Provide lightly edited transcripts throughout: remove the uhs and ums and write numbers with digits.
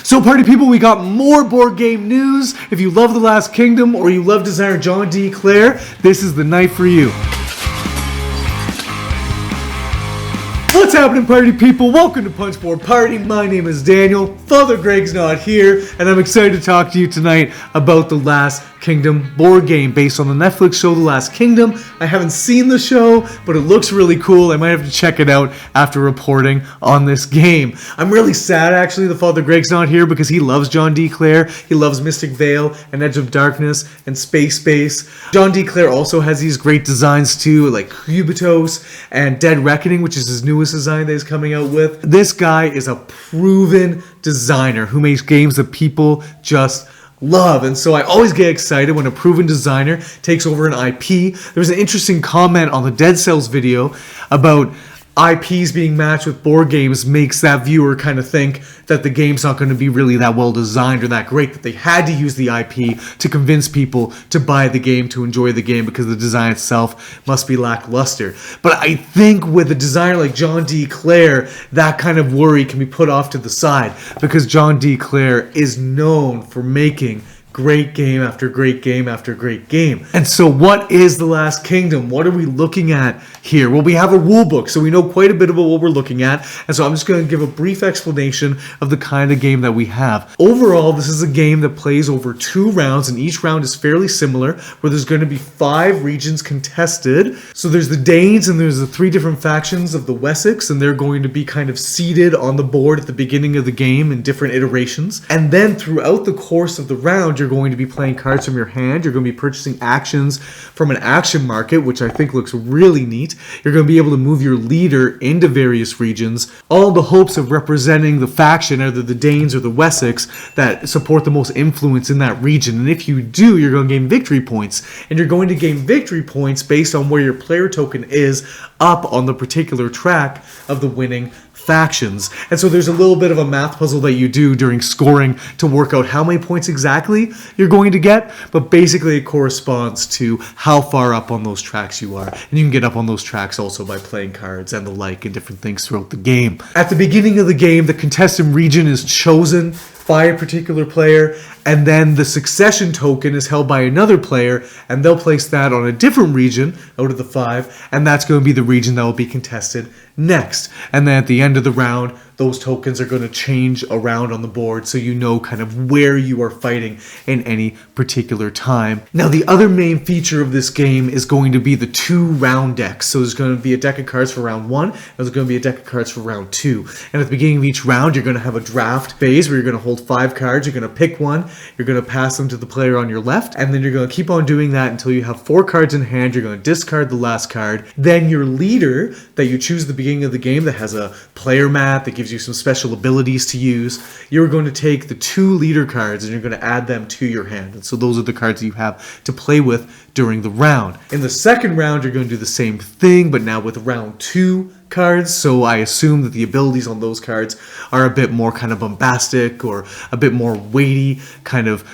So party people, we got more board game news. If you love The Last Kingdom or you love designer John D. Clair, this is the night for you. What's happening, party people? Welcome to Punchboard Party. My name is Daniel. Father Greg's not here, and I'm excited to talk to you tonight about The Last Kingdom board game based on the Netflix show The Last Kingdom. I haven't seen the show, but it looks really cool. I might have to check it out after reporting on this game. I'm really sad, actually, that Father Greg's not here because he loves John D. Clair. He loves Mystic Vale and Edge of Darkness and Space Base. John D. Clair also has these great designs too, like Cubitos and Dead Reckoning, which is his newest design that he's coming out with. This guy is a proven designer who makes games that people just love, and so I always get excited when a proven designer takes over an IP. There was an interesting comment on the Dead Cells video about IPs being matched with board games makes that viewer kind of think that the game's not going to be really that well designed or that great, that they had to use the IP to convince people to buy the game, to enjoy the game, because the design itself must be lackluster. But I think with a designer like John D. Clair, that kind of worry can be put off to the side, because John D. Clair is known for making great game after great game after great game. And so what is The Last Kingdom? What are we looking at here? Well, we have a rule book, so we know quite a bit about what we're looking at. And so I'm just going to give a brief explanation of the kind of game that we have. Overall, this is a game that plays over 2 rounds, and each round is fairly similar, where there's going to be 5 regions contested. So there's the Danes, and there's the 3 different factions of the Wessex, and they're going to be kind of seated on the board at the beginning of the game in different iterations. And then throughout the course of the round, you're going to be playing cards from your hand. You're going to be purchasing actions from an action market, which I think looks really neat. You're going to be able to move your leader into various regions, all in the hopes of representing the faction, either the Danes or the Wessex, that support the most influence in that region. And if you do, you're going to gain victory points. And you're going to gain victory points based on where your player token is up on the particular track of the winning factions. And so there's a little bit of a math puzzle that you do during scoring to work out how many points exactly you're going to get, but basically it corresponds to how far up on those tracks you are. And you can get up on those tracks also by playing cards and the like and different things throughout the game. At the beginning of the game, the contestant region is chosen by a particular player, and then the succession token is held by another player, and they'll place that on a different region out of the 5, and that's going to be the region that will be contested next. And then at the end of the round, those tokens are going to change around on the board so you know kind of where you are fighting in any particular time. Now, the other main feature of this game is going to be the 2 round decks. So there's going to be a deck of cards for round 1, and there's going to be a deck of cards for round 2. And at the beginning of each round, you're going to have a draft phase where you're going to hold 5 cards. You're going to pick one, you're going to pass them to the player on your left, and then you're going to keep on doing that until you have 4 cards in hand. You're going to discard the last card. Then your leader that you choose at the beginning of the game that has a player mat that gives you some special abilities to use, you're going to take the 2 leader cards and you're going to add them to your hand. And so those are the cards that you have to play with during the round. In the second round, you're going to do the same thing, but now with round 2 cards. So I assume that the abilities on those cards are a bit more kind of bombastic or a bit more weighty, kind of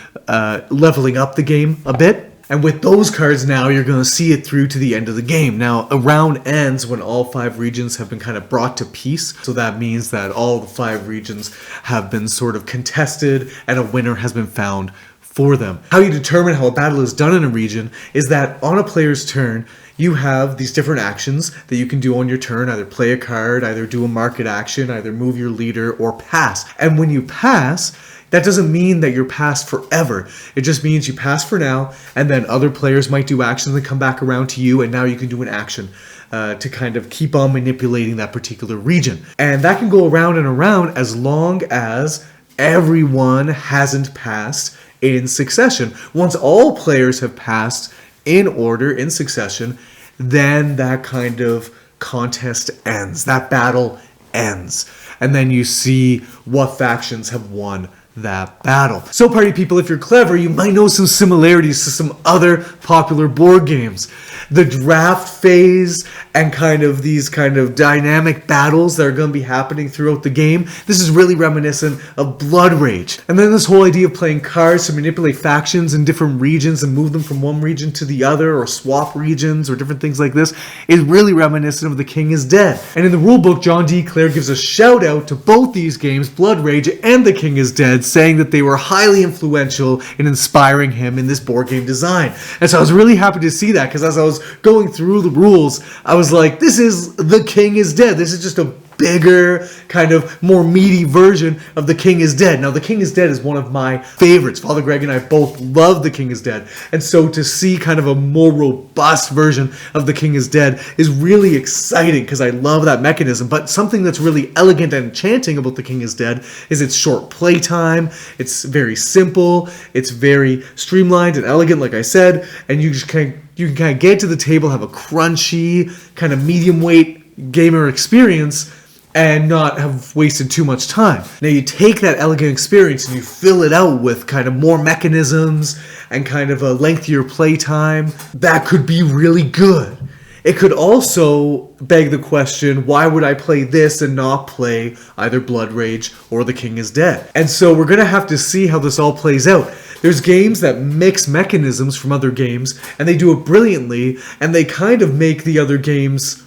leveling up the game a bit. And with those cards now, you're going to see it through to the end of the game. Now, a round ends when all 5 regions have been kind of brought to peace. So that means that all the 5 regions have been sort of contested and a winner has been found for them. How you determine how a battle is done in a region is that on a player's turn, you have these different actions that you can do on your turn, either play a card, either do a market action, either move your leader, or pass. And when you pass, that doesn't mean that you're passed forever. It just means you pass for now, and then other players might do actions and come back around to you, and now you can do an action to kind of keep on manipulating that particular region. And that can go around and around as long as everyone hasn't passed in succession. Once all players have passed in order, in succession, then that kind of contest ends. That battle ends. And then you see what factions have won that battle. So party people, if you're clever, you might know some similarities to some other popular board games. The draft phase and kind of these kind of dynamic battles that are going to be happening throughout the game. This is really reminiscent of Blood Rage. And then this whole idea of playing cards to manipulate factions in different regions and move them from one region to the other, or swap regions or different things like this, is really reminiscent of The King is Dead. And in the rulebook, John D. Clair gives a shout out to both these games, Blood Rage and The King is Dead, comments saying that they were highly influential in inspiring him in this board game design. And so I was really happy to see that, because as I was going through the rules, I was like, this is The King is Dead. This is just a bigger, kind of more meaty version of The King is Dead. Now, The King is Dead is one of my favorites. Father Greg and I both love The King is Dead. And so to see kind of a more robust version of The King is Dead is really exciting, because I love that mechanism. But something that's really elegant and enchanting about The King is Dead is its short playtime. It's very simple. It's very streamlined and elegant, like I said. And you can kind of get to the table, have a crunchy, kind of medium weight gamer experience, and not have wasted too much time. Now you take that elegant experience and you fill it out with kind of more mechanisms and kind of a lengthier playtime. That could be really good. It could also beg the question, why would I play this and not play either Blood Rage or The King is Dead? And so we're going to have to see how this all plays out. There's games that mix mechanisms from other games, and they do it brilliantly, and they kind of make the other games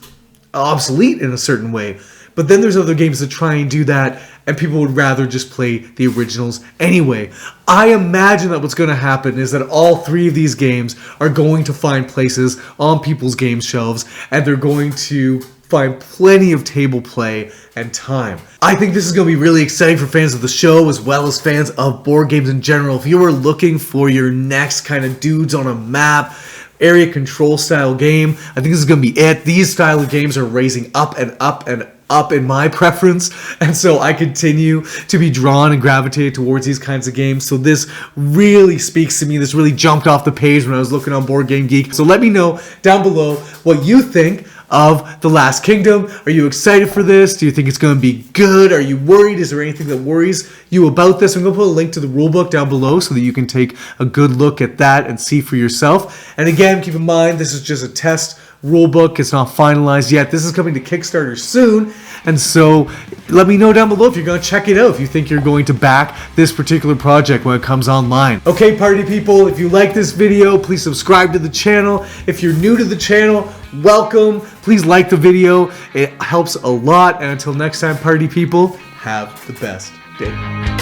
obsolete in a certain way. But then there's other games that try and do that, and people would rather just play the originals anyway. I imagine that what's going to happen is that all three of these games are going to find places on people's game shelves, and they're going to find plenty of table play and time. I think this is going to be really exciting for fans of the show, as well as fans of board games in general. If you are looking for your next kind of dudes on a map, area control style game, I think this is going to be it. These style of games are raising up and up and up in my preference, and so I continue to be drawn and gravitated towards these kinds of games. So this really speaks to me. This really jumped off the page when I was looking on Board Game Geek. So let me know down below what you think of The Last Kingdom. Are you excited for this? Do you think it's going to be good? Are you worried? Is there anything that worries you about this? I'm going to put a link to the rulebook down below so that you can take a good look at that and see for yourself. And again, keep in mind, this is just a test rulebook. It's not finalized yet. This is coming to Kickstarter soon, and so let me know down below if you're going to check it out, if you think you're going to back this particular project when it comes online. Okay, party people, if you like this video, please subscribe to the channel. If you're new to the channel, welcome. Please like the video. It helps a lot. And until next time, party people, have the best day.